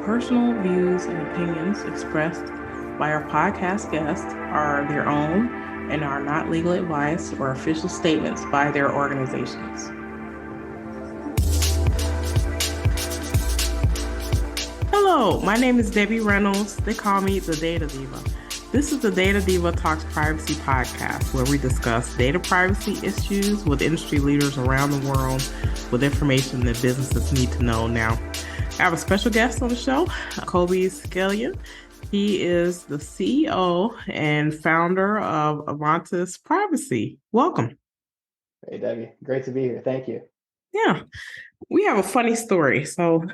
personal views and opinions expressed by our podcast guests are their own and are not legal advice or official statements by their organizations. Hello, my name is Debbie Reynolds. They call me the Data Diva. This is the Data Diva Talks Privacy podcast, where we discuss data privacy issues with industry leaders around the world with information that businesses need to know now. I have a special guest on the show, Colby Scullion. He is the CEO and founder of Avantis Privacy. Welcome. Hey, Debbie. Great to be here. Thank you. Yeah, we have a funny story. So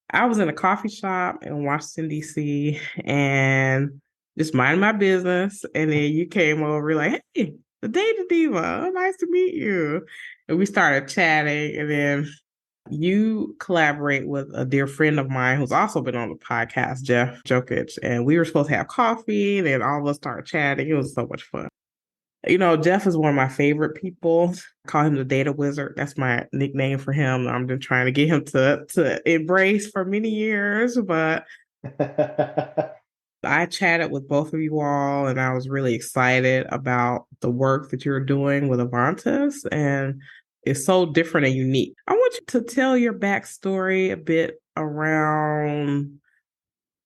I was in a coffee shop in Washington, D.C., and just minding my business. And then you came over like, hey, the Data Diva, nice to meet you. And we started chatting. And then you collaborate with a dear friend of mine who's also been on the podcast, Jeff Jokic. And we were supposed to have coffee. Then all of us started chatting. It was so much fun. You know, Jeff is one of my favorite people. I call him the data wizard. That's my nickname for him. I've been trying to get him to embrace for many years, but I chatted with both of you all, and I was really excited about the work that you're doing with Avantis, and it's so different and unique. I want you to tell your backstory a bit around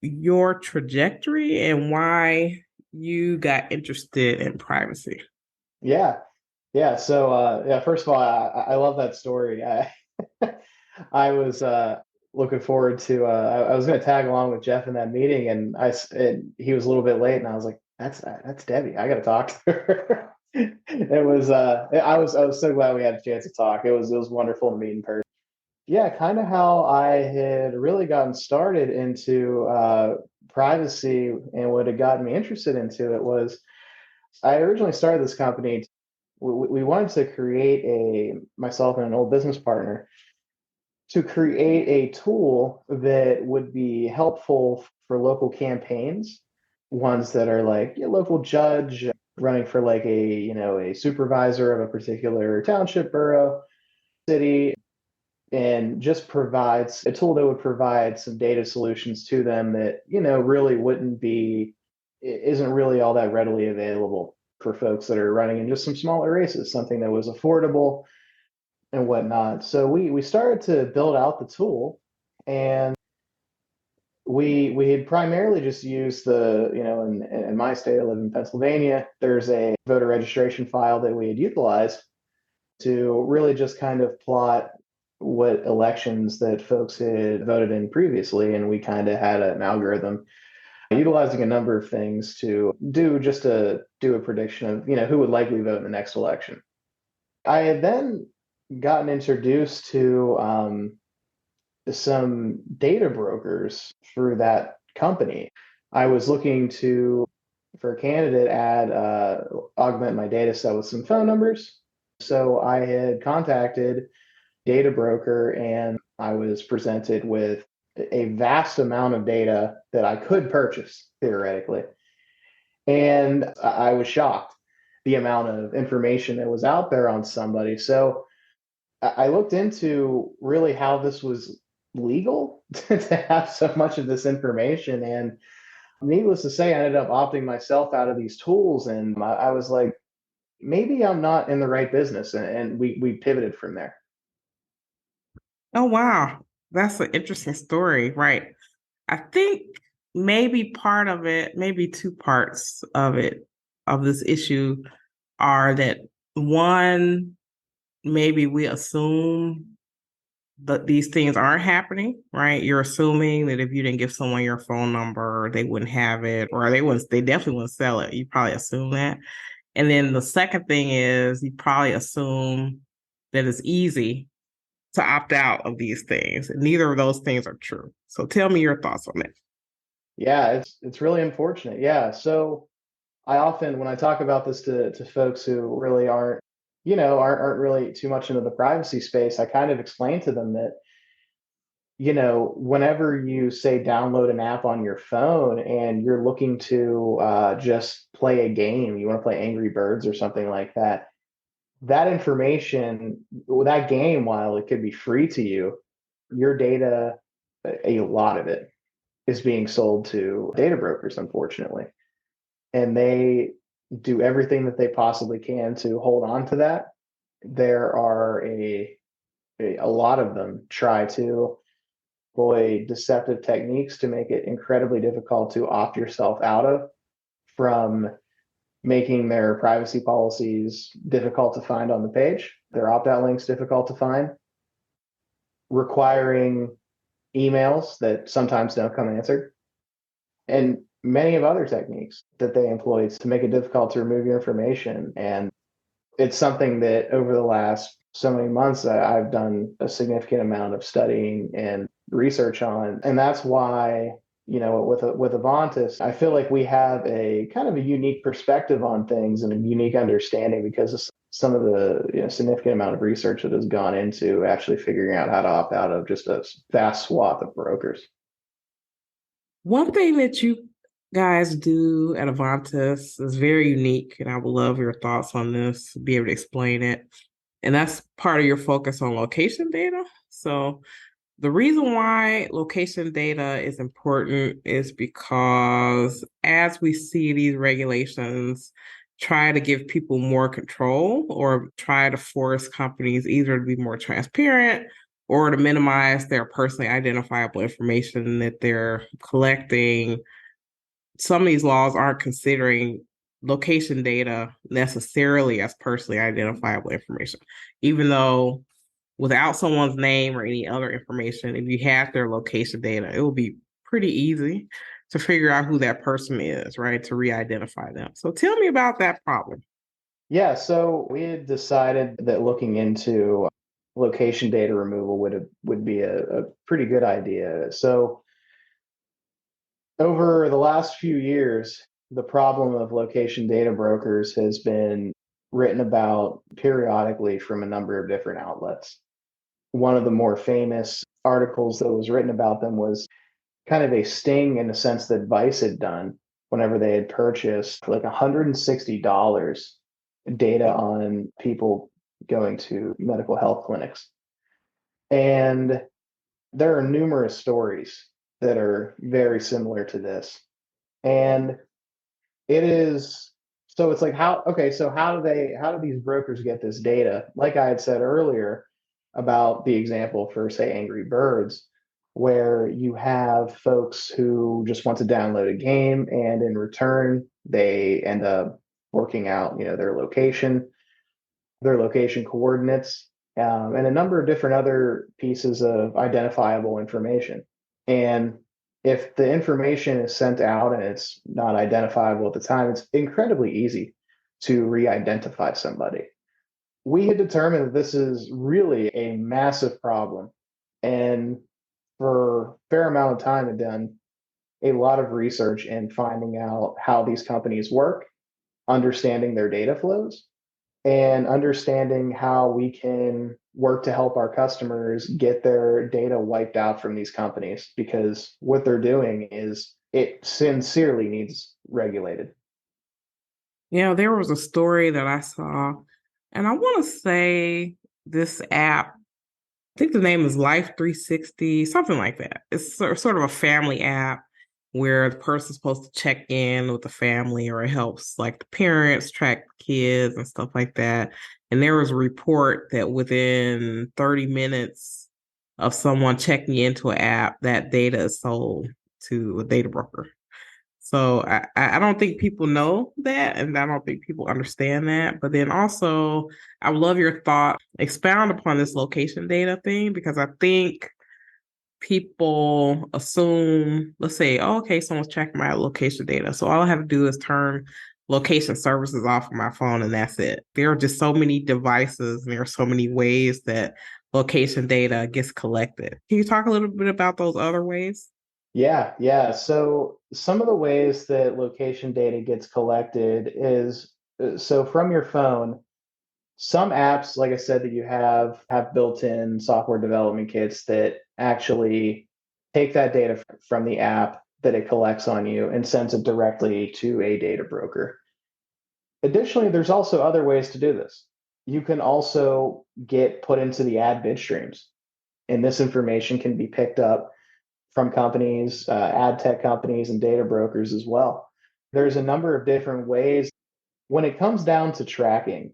your trajectory and why you got interested in privacy. Yeah. So, first of all, I love that story. I was looking forward to, I was going to tag along with Jeff in that meeting, and he was a little bit late, and I was like, that's Debbie. I got to talk to her. I was so glad we had a chance to talk. It was wonderful to meet in person. Yeah, kind of how I had really gotten started into privacy, and what had gotten me interested into it was I originally started this company. We wanted to create myself and an old business partner, to create a tool that would be helpful for local campaigns, ones that are like a local judge running for like a supervisor of a particular township, borough, city, and just provides a tool that would provide some data solutions to them that, really isn't really all that readily available for folks that are running in just some smaller races, something that was affordable and whatnot. So we started to build out the tool, and we had primarily just used in my state, I live in Pennsylvania, there's a voter registration file that we had utilized to really just kind of plot what elections that folks had voted in previously. And we kind of had an algorithm utilizing a number of things to do a prediction of, who would likely vote in the next election. I had then gotten introduced to some data brokers through that company. I was looking for a candidate, augment my data set with some phone numbers. So I had contacted data broker, and I was presented with a vast amount of data that I could purchase theoretically. And I was shocked the amount of information that was out there on somebody. So I looked into really how this was legal to have so much of this information. And needless to say, I ended up opting myself out of these tools. And I was like, maybe I'm not in the right business. And we pivoted from there. Oh, wow. That's an interesting story, right? I think maybe part of it, maybe two parts of this issue are that one, maybe we assume that these things aren't happening, right? You're assuming that if you didn't give someone your phone number, they wouldn't have it, or they definitely wouldn't sell it. You probably assume that. And then the second thing is you probably assume that it's easy to opt out of these things. Neither of those things are true. So tell me your thoughts on it. Yeah, it's really unfortunate. Yeah. So I often, when I talk about this to folks who really aren't really too much into the privacy space, I kind of explain to them that, whenever you say download an app on your phone and you're looking to just play a game, you want to play Angry Birds or something like that, that information, that game, while it could be free to you, your data, a lot of it is being sold to data brokers, unfortunately. And they do everything that they possibly can to hold on to that. There are a lot of them try to employ deceptive techniques to make it incredibly difficult to opt yourself out of, from making their privacy policies difficult to find on the page, their opt out links difficult to find, requiring emails that sometimes don't come answered, and many of other techniques that they employ to make it difficult to remove your information. And it's something that over the last so many months I've done a significant amount of studying and research on. And that's why, with Avantis, I feel like we have a kind of a unique perspective on things and a unique understanding because of some of the significant amount of research that has gone into actually figuring out how to opt out of just a vast swath of brokers. One thing that you guys do at Avantis is very unique, and I would love your thoughts on this, be able to explain it. And that's part of your focus on location data. So the reason why location data is important is because as we see these regulations try to give people more control or try to force companies either to be more transparent or to minimize their personally identifiable information that they're collecting, some of these laws aren't considering location data necessarily as personally identifiable information, even though without someone's name or any other information, if you have their location data, it will be pretty easy to figure out who that person is, right? To re-identify them. So tell me about that problem. Yeah, so we had decided that looking into location data removal would be a pretty good idea. So over the last few years, the problem of location data brokers has been written about periodically from a number of different outlets. One of the more famous articles that was written about them was kind of a sting in the sense that Vice had done whenever they had purchased like $160 data on people going to medical health clinics. And there are numerous stories that are very similar to this. And it is so it's like so how do these brokers get this data? Like I had said earlier about the example for say Angry Birds, where you have folks who just want to download a game and in return they end up working out, their location coordinates, and a number of different other pieces of identifiable information. And if the information is sent out and it's not identifiable at the time, it's incredibly easy to re-identify somebody. We had determined that this is really a massive problem. And for a fair amount of time had done a lot of research in finding out how these companies work, understanding their data flows, and understanding how we can work to help our customers get their data wiped out from these companies, because what they're doing is it sincerely needs regulated. Yeah, there was a story that I saw, and I want to say this app, I think the name is Life 360, something like that. It's sort of a family app where the person's supposed to check in with the family, or it helps like the parents track kids and stuff like that. And there was a report that within 30 minutes of someone checking into an app, that data is sold to a data broker. So I don't think people know that, and I don't think people understand that. But then also, I would love your thought, expound upon this location data thing, because I think people assume, let's say, oh, okay, someone's checking my location data. So all I have to do is turn location services off of my phone and that's it. There are just so many devices and there are so many ways that location data gets collected. Can you talk a little bit about those other ways? Yeah. So some of the ways that location data gets collected is so from your phone. Some apps, like I said, that you have built-in software development kits that actually take that data from the app that it collects on you and sends it directly to a data broker. Additionally, there's also other ways to do this. You can also get put into the ad bid streams, and this information can be picked up from companies, ad tech companies, and data brokers as well. There's a number of different ways. When it comes down to tracking,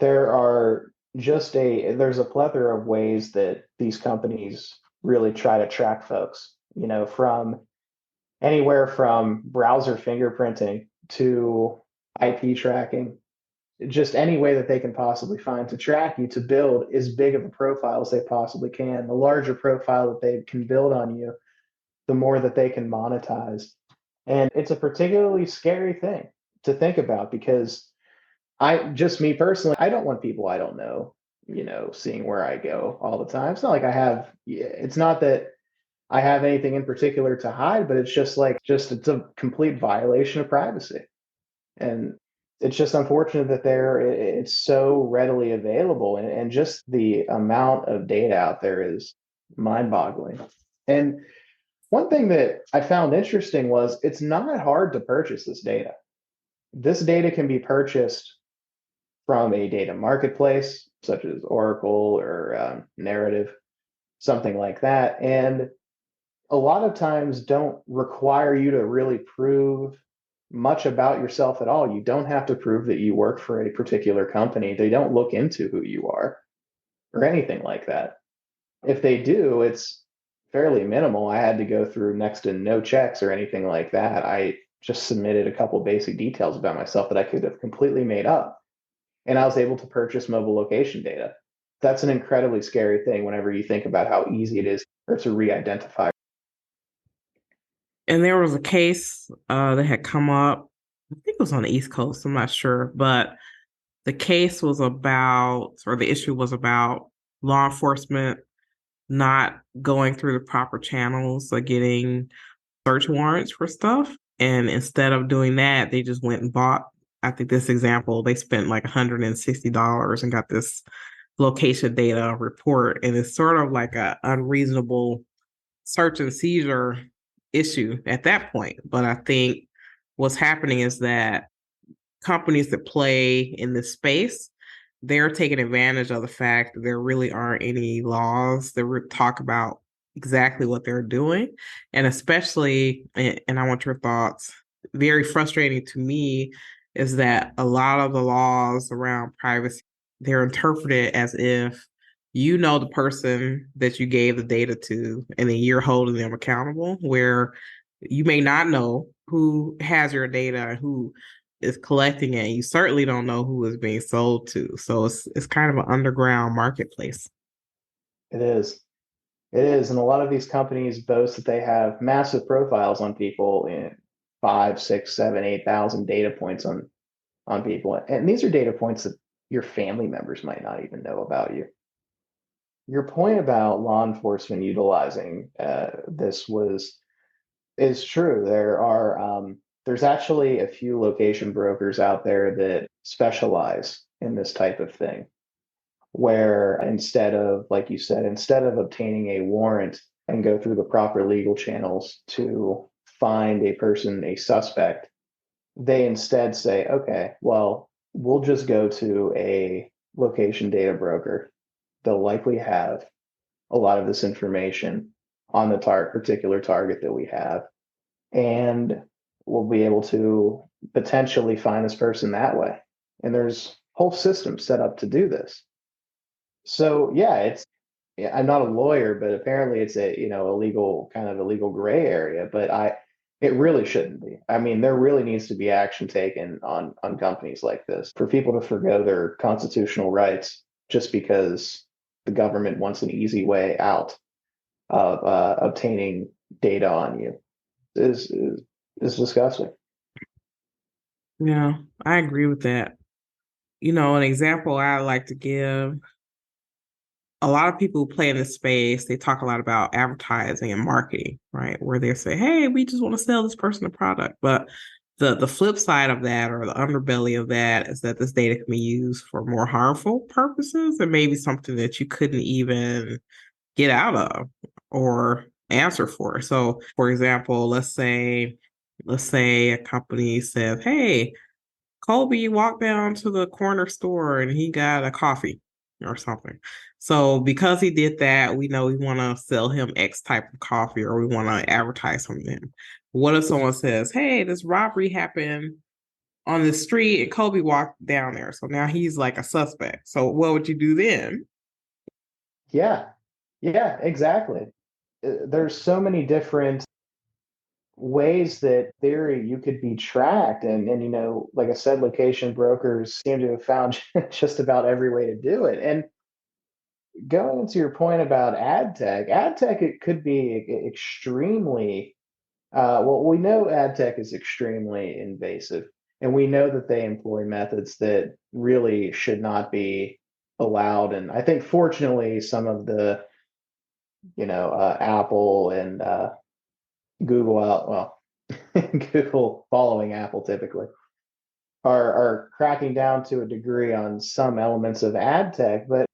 there are there's a plethora of ways that these companies really try to track folks, from anywhere from browser fingerprinting to IP tracking, just any way that they can possibly find to track you to build as big of a profile as they possibly can. The larger profile that they can build on you, the more that they can monetize. And it's a particularly scary thing to think about because me personally, I don't want people I don't know, seeing where I go all the time. It's not like it's not that I have anything in particular to hide, but it's just it's a complete violation of privacy. And it's just unfortunate that it's so readily available, and just the amount of data out there is mind-boggling. And one thing that I found interesting was it's not hard to purchase this data. This data can be purchased from a data marketplace, such as Oracle or Narrative, something like that. And a lot of times don't require you to really prove much about yourself at all. You don't have to prove that you work for a particular company. They don't look into who you are or anything like that. If they do, it's fairly minimal. I had to go through next to no checks or anything like that. I just submitted a couple basic details about myself that I could have completely made up. And I was able to purchase mobile location data. That's an incredibly scary thing whenever you think about how easy it is to re-identify. And there was a case that had come up. I think it was on the East Coast. I'm not sure, but the case was about, or the issue was about law enforcement not going through the proper channels of getting search warrants for stuff. And instead of doing that, they just went and bought, I think this example, they spent like $160 and got this location data report. And it's sort of like a unreasonable search and seizure issue at that point. But I think what's happening is that companies that play in this space, they're taking advantage of the fact that there really aren't any laws that talk about exactly what they're doing. And especially, and I want your thoughts, very frustrating to me is that a lot of the laws around privacy, they're interpreted as if you know the person that you gave the data to, and then you're holding them accountable, where you may not know who has your data and who is collecting it. You certainly don't know who is being sold to. So it's kind of an underground marketplace. It is. It is. And a lot of these companies boast that they have massive profiles on people in 5, 6, 7, 8,000 data points on people. And these are data points that your family members might not even know about you. Your point about law enforcement utilizing this is true. There's actually a few location brokers out there that specialize in this type of thing, where instead of, like you said, instead of obtaining a warrant and go through the proper legal channels to find a suspect, they instead say, okay, well, we'll just go to a location data broker. They'll likely have a lot of this information on the particular target that we have, and we'll be able to potentially find this person that way. And there's whole systems set up to do this. So yeah, I'm not a lawyer, but apparently it's a legal kind of a legal gray area. But it really shouldn't be. I mean, there really needs to be action taken on companies like this for people to forgo their constitutional rights just because the government wants an easy way out of obtaining data on you is disgusting. Yeah, I agree with that. An example I like to give, a lot of people who play in this space, they talk a lot about advertising and marketing, right? Where they say, hey, we just want to sell this person a product. But the flip side of that, or the underbelly of that, is that this data can be used for more harmful purposes and maybe something that you couldn't even get out of or answer for. So for example, let's say a company says, hey, Colby walked down to the corner store and he got a coffee. or something. So because he did that, we know we want to sell him X type of coffee or we want to advertise from him. What if someone says, hey, this robbery happened on the street and Colby walked down there. So now he's like a suspect. So what would you do then? Yeah, yeah, exactly. There's so many different ways that theory you could be tracked, and like I said, location brokers seem to have found just about every way to do it. And going into your point about ad tech, it could be extremely well, we know ad tech is extremely invasive, and we know that they employ methods that really should not be allowed. And I think, fortunately, some of the, Apple and Google out, well, Google following Apple typically are cracking down to a degree on some elements of ad tech, but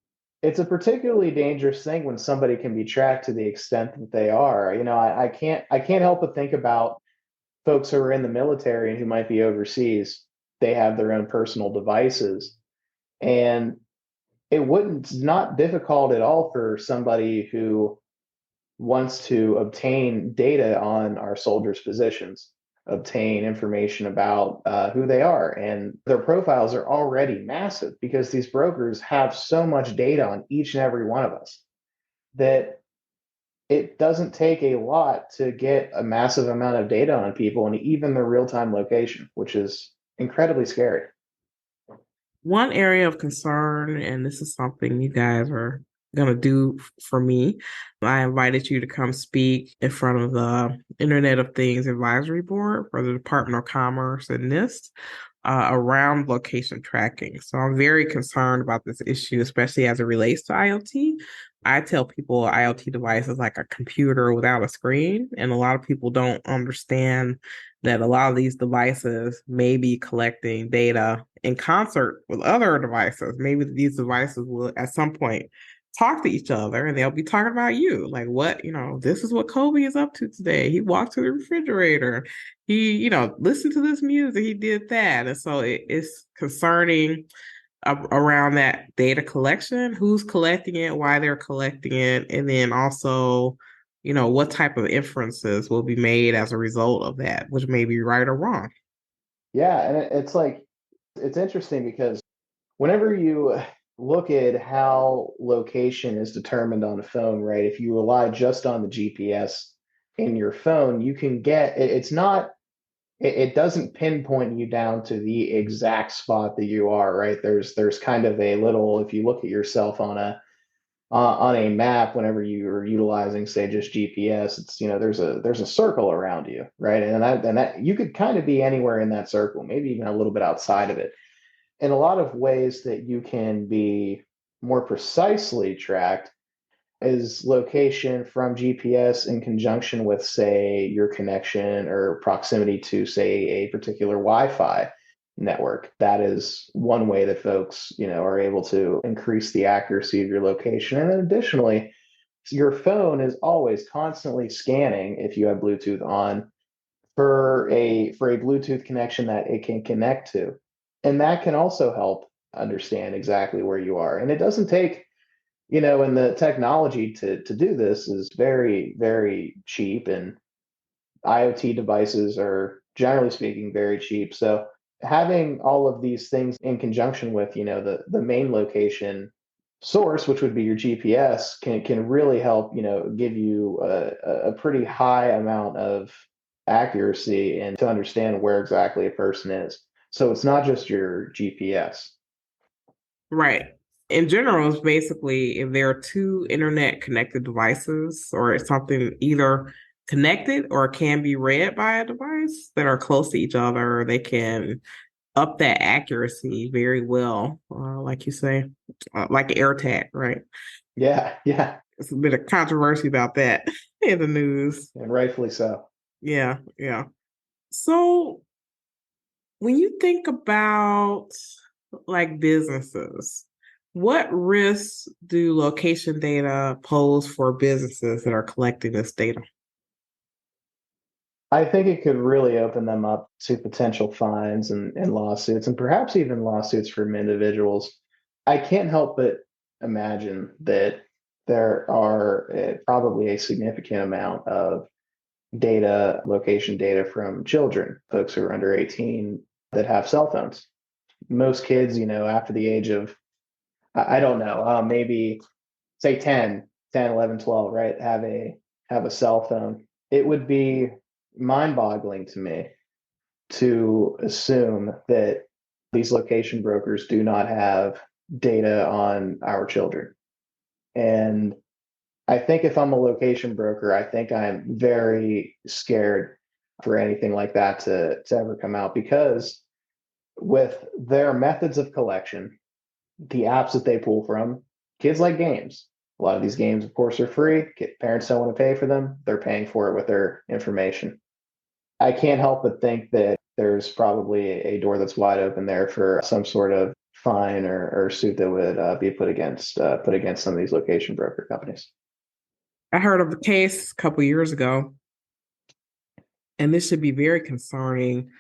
it's a particularly dangerous thing when somebody can be tracked to the extent that they are. I can't help but think about folks who are in the military and who might be overseas. They have their own personal devices, and it's not difficult at all for somebody who wants to obtain data on our soldiers' positions, obtain information about who they are. And their profiles are already massive because these brokers have so much data on each and every one of us that it doesn't take a lot to get a massive amount of data on people and even their real time location, which is incredibly scary. One area of concern, and this is something you guys are going to do for me. I invited you to come speak in front of the Internet of Things Advisory Board for the Department of Commerce and NIST around location tracking. So I'm very concerned about this issue, especially as it relates to IoT. I tell people IoT device is like a computer without a screen, and a lot of people don't understand that a lot of these devices may be collecting data in concert with other devices. Maybe these devices will at some point talk to each other and they'll be talking about you. Like, what, this is what Kobe is up to today. He walked to the refrigerator. He, listened to this music. He did that. And so it's concerning around that data collection, who's collecting it, why they're collecting it, and then also, what type of inferences will be made as a result of that, which may be right or wrong. Yeah, and it's like it's interesting because whenever you look at how location is determined on a phone, right? If you rely just on the GPS in your phone, you can get it's not it doesn't pinpoint you down to the exact spot that you are, right? There's kind of a little, if you look at yourself on a map, whenever you are utilizing, say, just GPS, it's, there's a circle around you, right? And that you could kind of be anywhere in that circle, maybe even a little bit outside of it. In a lot of ways that you can be more precisely tracked is location from GPS in conjunction with, say, your connection or proximity to, say, a particular Wi-Fi network. That is one way that folks, are able to increase the accuracy of your location. And then additionally, your phone is always constantly scanning, if you have Bluetooth on, for a Bluetooth connection that it can connect to. And that can also help understand exactly where you are. And it doesn't take, and the technology to do this is very, very cheap. And IoT devices are, generally speaking, very cheap. So having all of these things in conjunction with, the main location source, which would be your GPS, can really help, give you a pretty high amount of accuracy and to understand where exactly a person is. So it's not just your GPS. Right. In general, it's basically if there are two internet connected devices or it's something either connected or can be read by a device that are close to each other, they can up that accuracy very well, like you say, like AirTag, right? Yeah, yeah, It's a bit of controversy about that in the news. and rightfully so. Yeah, yeah. So when you think about like businesses, what risks do location data pose for businesses that are collecting this data? I think it could really open them up to potential fines and lawsuits, and perhaps even lawsuits from individuals. I can't help but imagine that there are probably a significant amount of data, location data from children, folks who are under 18 that have cell phones. Most kids, after the age of, I don't know, maybe say 10, 11, 12, right, have a cell phone. It would be mind-boggling to me to assume that these location brokers do not have data on our children. And I think if I'm a location broker, I think I'm very scared for anything like that to ever come out, because with their methods of collection, the apps that they pull from, kids like games. A lot of these games, of course, are free. Parents don't want to pay for them. They're paying for it with their information. I can't help but think that there's probably a door that's wide open there for some sort of fine or suit that would be put against some of these location broker companies. I heard of a case a couple years ago, and this should be very concerning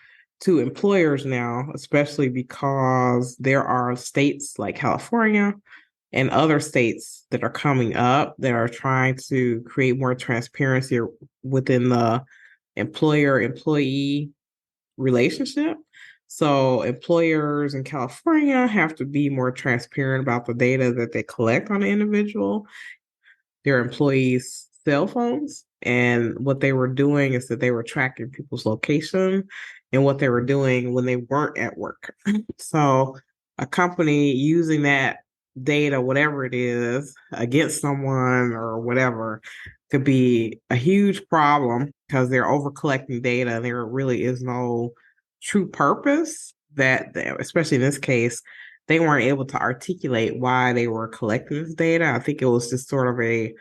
to employers now, especially because there are states like California and other states that are coming up that are trying to create more transparency within the employer employee relationship. So employers in California have to be more transparent about the data that they collect on the individual, their employees' cell phones. And what they were doing is that they were tracking people's location and what they were doing when they weren't at work. So a company using that data, whatever it is, against someone or whatever, could be a huge problem because they're over collecting data and there really is no true purpose that, especially in this case, they weren't able to articulate why they were collecting this data. I think it was just sort of a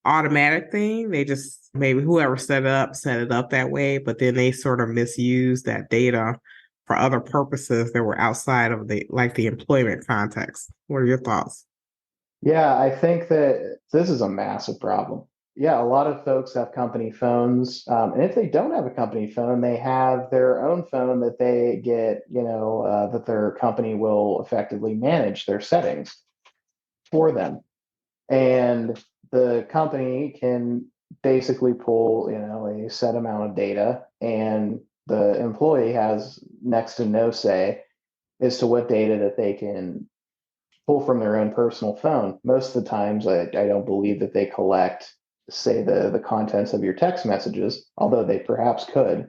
automatic thing. They just, maybe whoever set it up that way, but then they sort of misused that data for other purposes that were outside of the employment context. What are your thoughts? Yeah, I think that this is a massive problem. Yeah, a lot of folks have company phones. And if they don't have a company phone, they have their own phone that they get, that their company will effectively manage their settings for them. And the company can basically pull, a set amount of data, and the employee has next to no say as to what data that they can pull from their own personal phone. Most of the times, I don't believe that they collect, say, the contents of your text messages, although they perhaps could.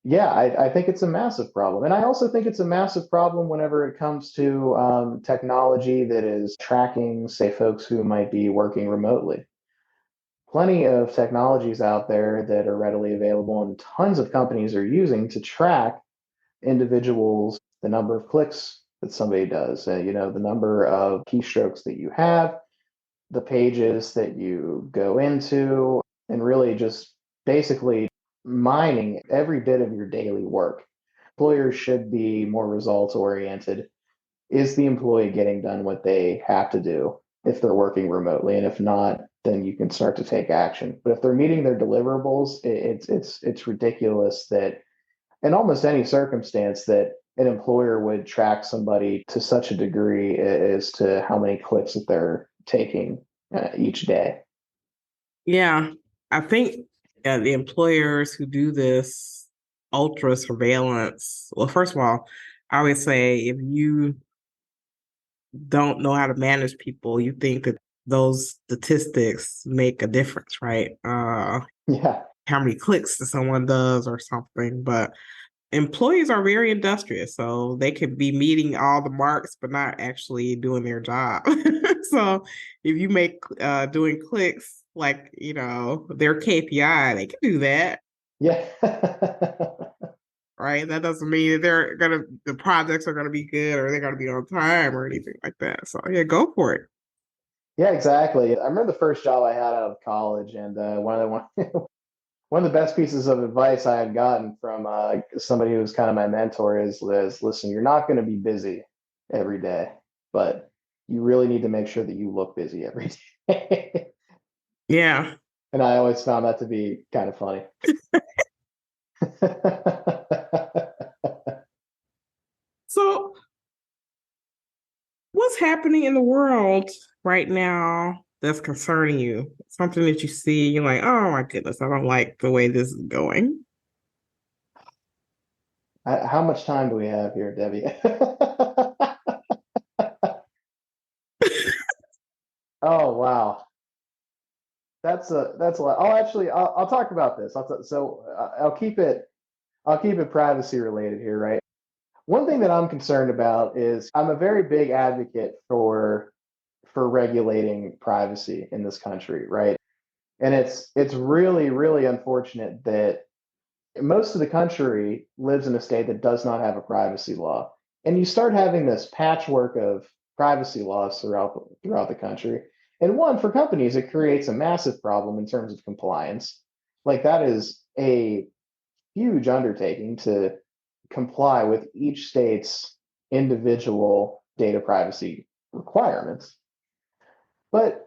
Yeah, I think it's a massive problem. And I also think it's a massive problem whenever it comes to technology that is tracking, say, folks who might be working remotely. Plenty of technologies out there that are readily available and tons of companies are using to track individuals, the number of clicks that somebody does, the number of keystrokes that you have, the pages that you go into, and really just basically mining every bit of your daily work. Employers should be more results oriented. Is the employee getting done what they have to do if they're working remotely? And if not, then you can start to take action. But if they're meeting their deliverables, it's ridiculous that in almost any circumstance that an employer would track somebody to such a degree as to how many clicks that they're taking each day. Yeah, I think the employers who do this ultra surveillance, well, first of all, I would say if you don't know how to manage people, you think that those statistics make a difference, right? Yeah. How many clicks that someone does or something. But employees are very industrious, so they could be meeting all the marks, but not actually doing their job. So if you make doing clicks like, their KPI, they can do that. Yeah. Right. That doesn't mean that the projects are gonna be good or they're gonna be on time or anything like that. So yeah, go for it. Yeah, exactly. I remember the first job I had out of college, and one of the best pieces of advice I had gotten from somebody who was kind of my mentor is listen, you're not going to be busy every day, but you really need to make sure that you look busy every day. Yeah. And I always found that to be kind of funny. So what's happening happening in the world right now that's concerning you? Something that you see, you're like, oh my goodness, I don't like the way this is going. How much time do we have here, Debbie? Oh wow, that's a lot. I'll talk about this. I'll keep it privacy related here, right? One thing that I'm concerned about is I'm a very big advocate for regulating privacy in this country, right? And it's really really unfortunate that most of the country lives in a state that does not have a privacy law. And you start having this patchwork of privacy laws throughout the country. And one, for companies, it creates a massive problem in terms of compliance. Like that is a huge undertaking to comply with each state's individual data privacy requirements. But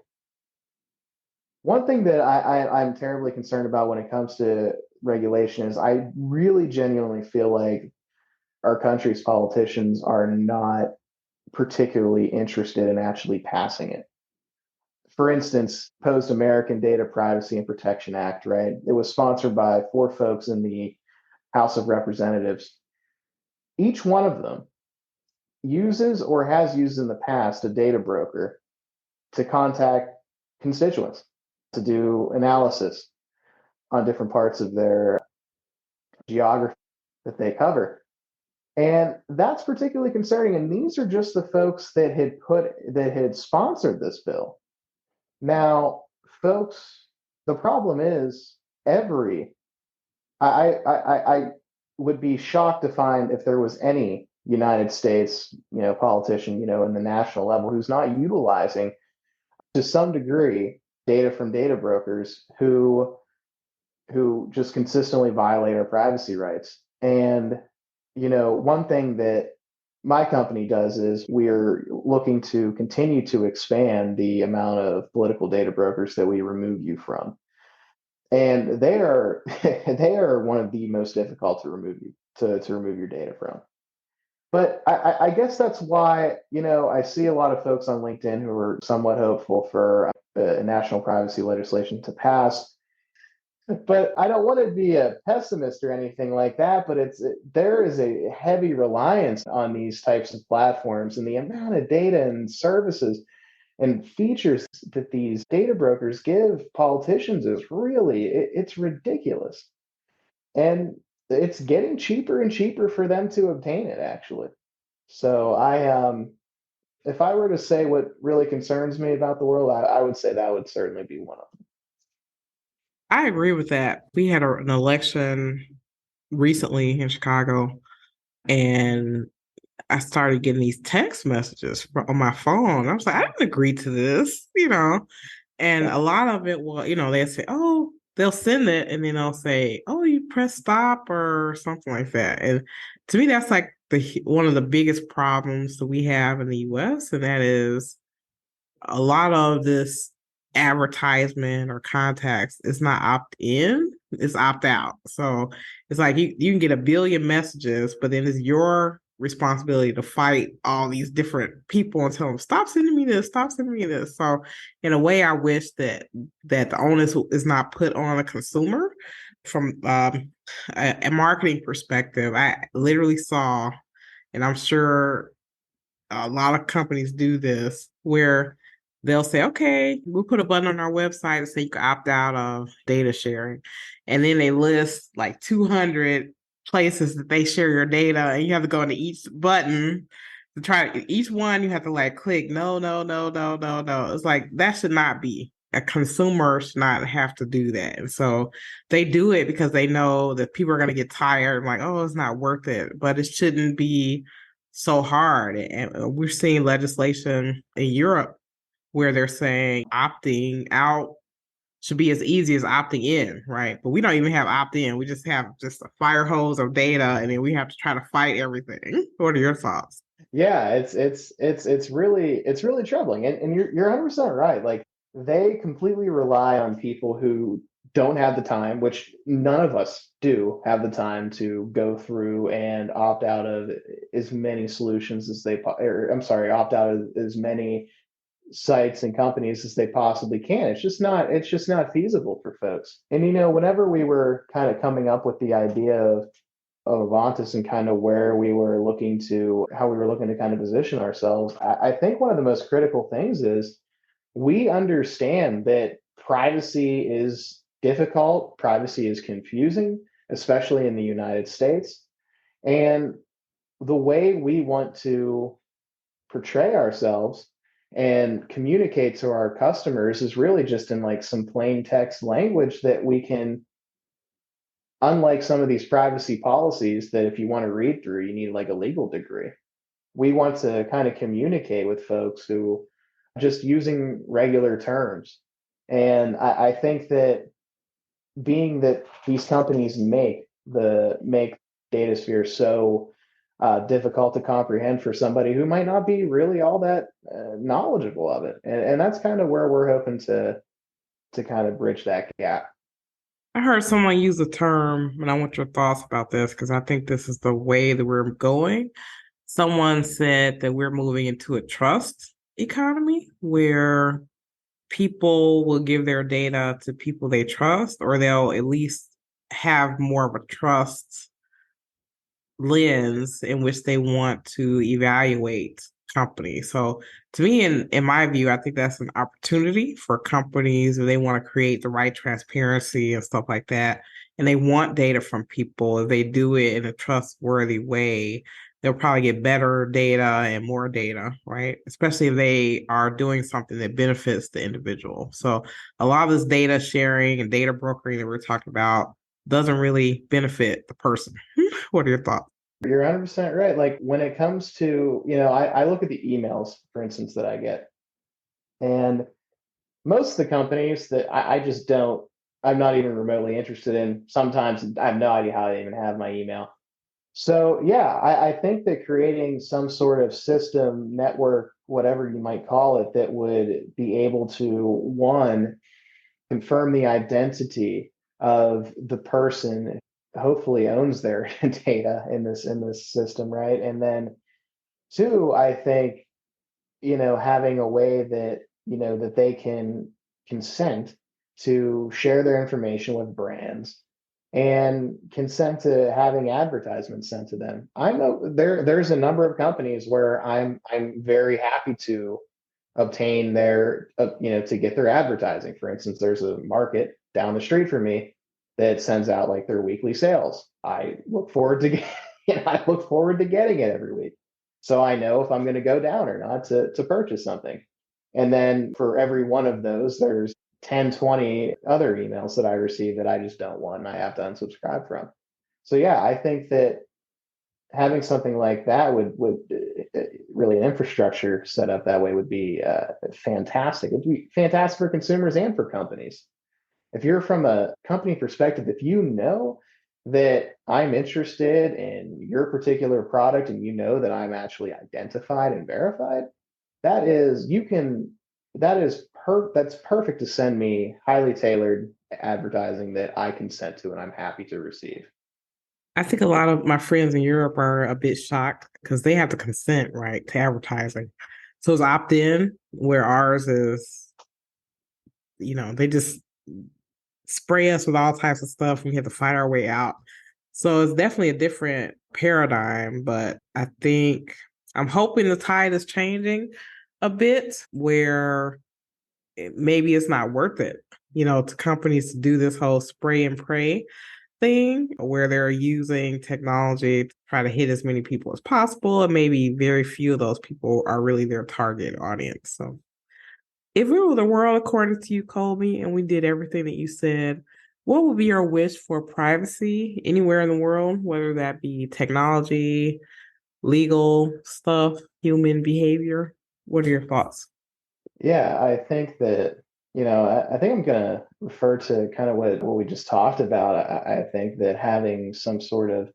one thing that I'm terribly concerned about when it comes to regulation is I really genuinely feel like our country's politicians are not particularly interested in actually passing it. For instance, proposed American Data Privacy and Protection Act, right? It was sponsored by four folks in the House of Representatives. Each one of them uses or has used in the past a data broker to contact constituents to do analysis on different parts of their geography that they cover. And that's particularly concerning. And these are just the folks that had sponsored this bill. Now, folks, the problem is every I would be shocked to find if there was any United States, politician, in the national level who's not utilizing to some degree data from data brokers who just consistently violate our privacy rights. And one thing that my company does is we're looking to continue to expand the amount of political data brokers that we remove you from. And they are they are one of the most difficult to remove you to remove your data from. But I guess that's why, I see a lot of folks on LinkedIn who are somewhat hopeful for a national privacy legislation to pass. But I don't want to be a pessimist or anything like that, but there is a heavy reliance on these types of platforms, and the amount of data and services and features that these data brokers give politicians is really it's ridiculous. And it's getting cheaper and cheaper for them to obtain it, actually. So if I were to say what really concerns me about the world, I would say that would certainly be one of them. I agree with that. We had an election recently in Chicago, and I started getting these text messages on my phone. I was like, I didn't agree to this. And Yeah. a lot of it will, they'll say, oh, they'll send it and then they'll say, oh, you press stop or something like that. And to me, that's like one of the biggest problems that we have in the US, and that is a lot of this advertisement or contacts is not opt in, it's opt out. So it's like you can get a billion messages, but then it's your responsibility to fight all these different people and tell them, stop sending me this, stop sending me this. So in a way, I wish that the onus is not put on a consumer. From a marketing perspective, I literally saw, and I'm sure a lot of companies do this, where they'll say, okay, we'll put a button on our website to say you can opt out of data sharing. And then they list like 200 places that they share your data, and you have to go into each button to try each one. You have to like click no, no, no, no, no, no. It's like that should not be. A consumer should not have to do that. And so they do it because they know that people are going to get tired. Like, oh, it's not worth it. But it shouldn't be so hard. And we're seeing legislation in Europe where they're saying opting out should be as easy as opting in, right? But we don't even have opt in. We just have just a fire hose of data, and then we have to try to fight everything. What are your thoughts? Yeah, it's really troubling. And you're 100% right. Like they completely rely on people who don't have the time, which none of us do have the time to go through and opt out of as many solutions as or I'm sorry, opt out of as many sites and companies as they possibly can. It's just not feasible for folks. And whenever we were kind of coming up with the idea of Avantis and kind of where we were looking to how we were looking to kind of position ourselves, I think one of the most critical things is we understand that privacy is difficult, privacy is confusing, especially in the United States. And the way we want to portray ourselves and communicate to our customers is really just in like some plain text language that we can, unlike some of these privacy policies that if you want to read through, you need like a legal degree. We want to kind of communicate with folks who just using regular terms. And I think that being that these companies make DataSphere so difficult to comprehend for somebody who might not be really all that knowledgeable of it, and that's kind of where we're hoping to kind of bridge that gap. I heard someone use a term, and I want your thoughts about this because I think this is the way that we're going. Someone said that we're moving into a trust economy where people will give their data to people they trust, or they'll at least have more of a trust lens in which they want to evaluate companies. So to me, in my view, I think that's an opportunity for companies if they want to create the right transparency and stuff like that. And they want data from people. If they do it in a trustworthy way, they'll probably get better data and more data, right? Especially if they are doing something that benefits the individual. So a lot of this data sharing and data brokering that we're talking about doesn't really benefit the person. What are your thoughts? You're 100% right. Like when it comes to, I look at the emails, for instance, that I get, and most of the companies that I just don't, I'm not even remotely interested in. Sometimes I have no idea how they even have my email. So yeah, I think that creating some sort of system, network, whatever you might call it, that would be able to, one, confirm the identity of the person hopefully owns their data in this system, right? And then two, I think, having a way that, that they can consent to share their information with brands and consent to having advertisements sent to them. I know there's a number of companies where I'm very happy to obtain their to get their advertising. For instance, there's a market down the street from me that sends out like their weekly sales. I look forward to I look forward to getting it every week, so I know if I'm going to go down or not to purchase something. And then for every one of those, there's 10, 20 other emails that I receive that I just don't want and I have to unsubscribe from. So yeah, I think that having something like that would really an infrastructure set up that way would be fantastic. It'd be fantastic for consumers and for companies. If you're from a company perspective, if you know that I'm interested in your particular product and you know that I'm actually identified and verified, that is you can that's perfect to send me highly tailored advertising that I consent to and I'm happy to receive. I think a lot of my friends in Europe are a bit shocked because they have to consent, right, to advertising. So it's opt-in, where ours is, they just spray us with all types of stuff and we have to fight our way out. So it's definitely a different paradigm, but I think I'm hoping the tide is changing a bit where maybe it's not worth it, to companies to do this whole spray and pray thing where they're using technology to try to hit as many people as possible. And maybe very few of those people are really their target audience. So if we were the world according to you, Colby, and we did everything that you said, what would be your wish for privacy anywhere in the world, whether that be technology, legal stuff, human behavior? What are your thoughts? Yeah, I think that, I think I'm going to refer to kind of what we just talked about. I think that having some sort of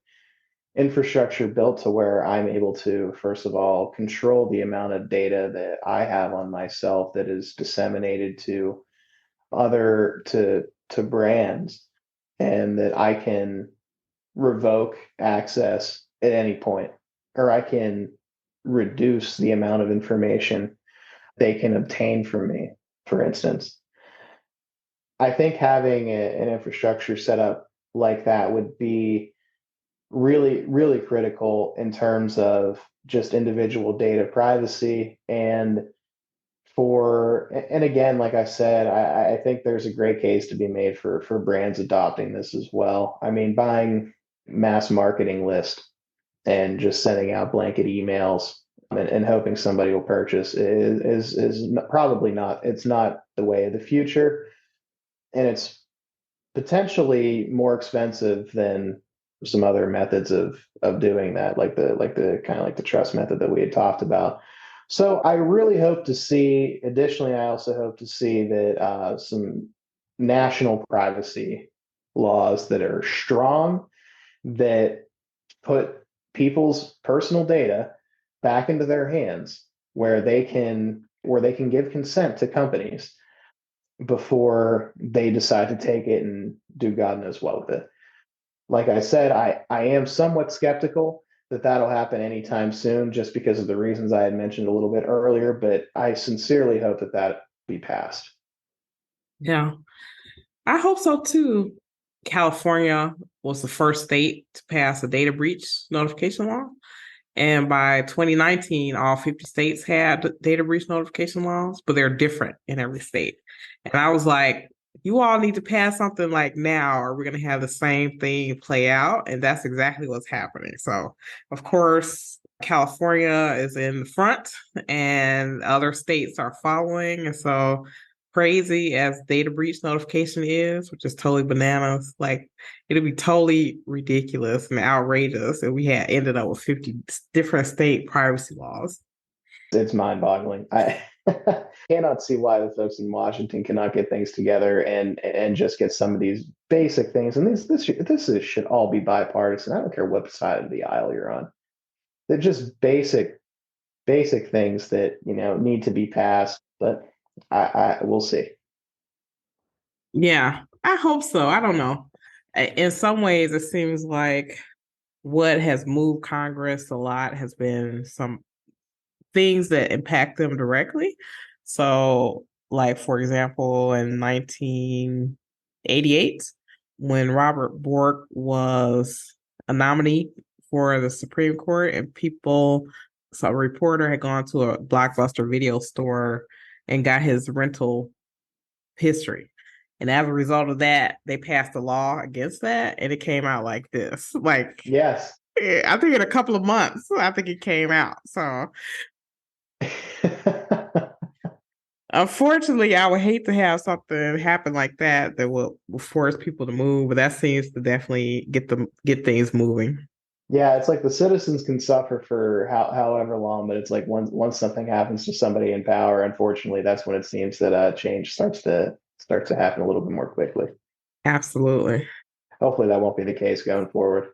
infrastructure built to where I'm able to, first of all, control the amount of data that I have on myself that is disseminated to other to brands, and that I can revoke access at any point, or I can reduce the amount of information they can obtain from me, for instance. I think having an infrastructure set up like that would be really, really critical in terms of just individual data privacy. And again, like I said, I think there's a great case to be made for brands adopting this as well. I mean, buying mass marketing list and just sending out blanket emails and hoping somebody will purchase is probably not, it's not the way of the future. And it's potentially more expensive than some other methods of doing that, like the kind of like the trust method that we had talked about. So I really hope to see. Additionally, I also hope to see that some national privacy laws that are strong, that put people's personal data back into their hands, where they can give consent to companies before they decide to take it and do God knows what with it. Like I said, I am somewhat skeptical that that'll happen anytime soon, just because of the reasons I had mentioned a little bit earlier. But I sincerely hope that that be passed. Yeah, I hope so too. California was the first state to pass a data breach notification law. And by 2019, all 50 states had data breach notification laws, but they're different in every state. And I was like, you all need to pass something like now, or we're going to have the same thing play out. And that's exactly what's happening. So, of course, California is in the front and other states are following. And so, crazy as data breach notification is, which is totally bananas, like it'd be totally ridiculous and outrageous if we had ended up with 50 different state privacy laws. It's mind-boggling. I cannot see why the folks in Washington cannot get things together and just get some of these basic things. And this should all be bipartisan. I don't care what side of the aisle you're on. They're just basic things that need to be passed. But I we'll see. Yeah, I hope so. I don't know. In some ways, it seems like what has moved Congress a lot has been some things that impact them directly. So, like, for example, in 1988, when Robert Bork was a nominee for the Supreme Court, and so a reporter had gone to a Blockbuster video store and got his rental history. And as a result of that, they passed a law against that, and it came out like this. Like, Yes. I think in a couple of months, I think it came out. So unfortunately, I would hate to have something happen like that that will force people to move, but that seems to definitely get things moving. Yeah, it's like the citizens can suffer for however long, but it's like once something happens to somebody in power, unfortunately, that's when it seems that change starts to happen a little bit more quickly. Absolutely. Hopefully, that won't be the case going forward.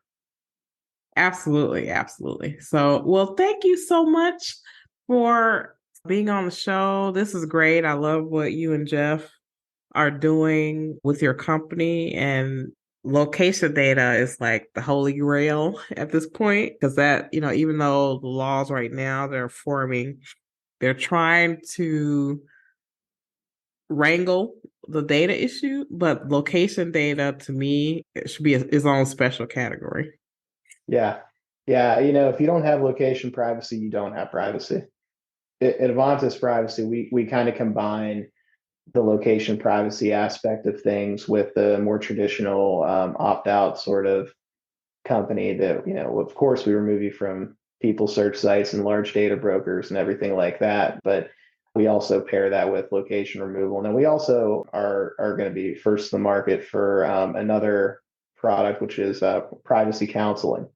Absolutely. Absolutely. So, well, thank you so much for being on the show. This is great. I love what you and Jeff are doing with your company, and location data is like the holy grail at this point because that, even though the laws right now they're forming, they're trying to wrangle the data issue, but location data to me it should be its own special category. Yeah, yeah. If you don't have location privacy, you don't have privacy. At Avantis Privacy, we kind of combine the location privacy aspect of things with the more traditional opt-out sort of company that, of course, we remove you from people search sites and large data brokers and everything like that. But we also pair that with location removal. And then we also are going to be first to the market for another product, which is privacy counseling,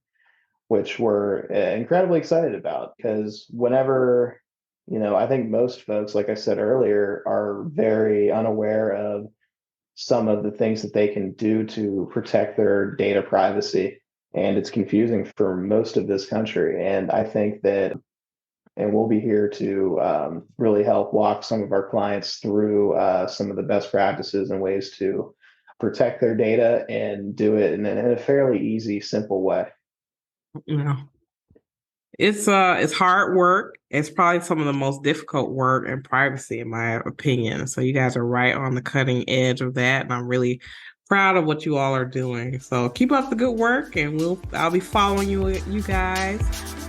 which we're incredibly excited about because whenever, I think most folks, like I said earlier, are very unaware of some of the things that they can do to protect their data privacy. And it's confusing for most of this country. And I think that and we'll be here to really help walk some of our clients through some of the best practices and ways to protect their data and do it in a fairly easy, simple way. Yeah. It's hard work. It's probably some of the most difficult work in privacy, in my opinion. So you guys are right on the cutting edge of that, and I'm really proud of what you all are doing. So keep up the good work, and I'll be following you guys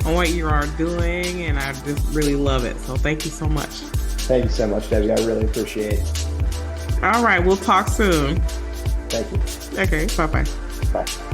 on what you are doing, and I just really love it. So thank you so much. Thank you so much, Debbie. I really appreciate it. All right, we'll talk soon. Thank you. Okay, bye-bye. Bye.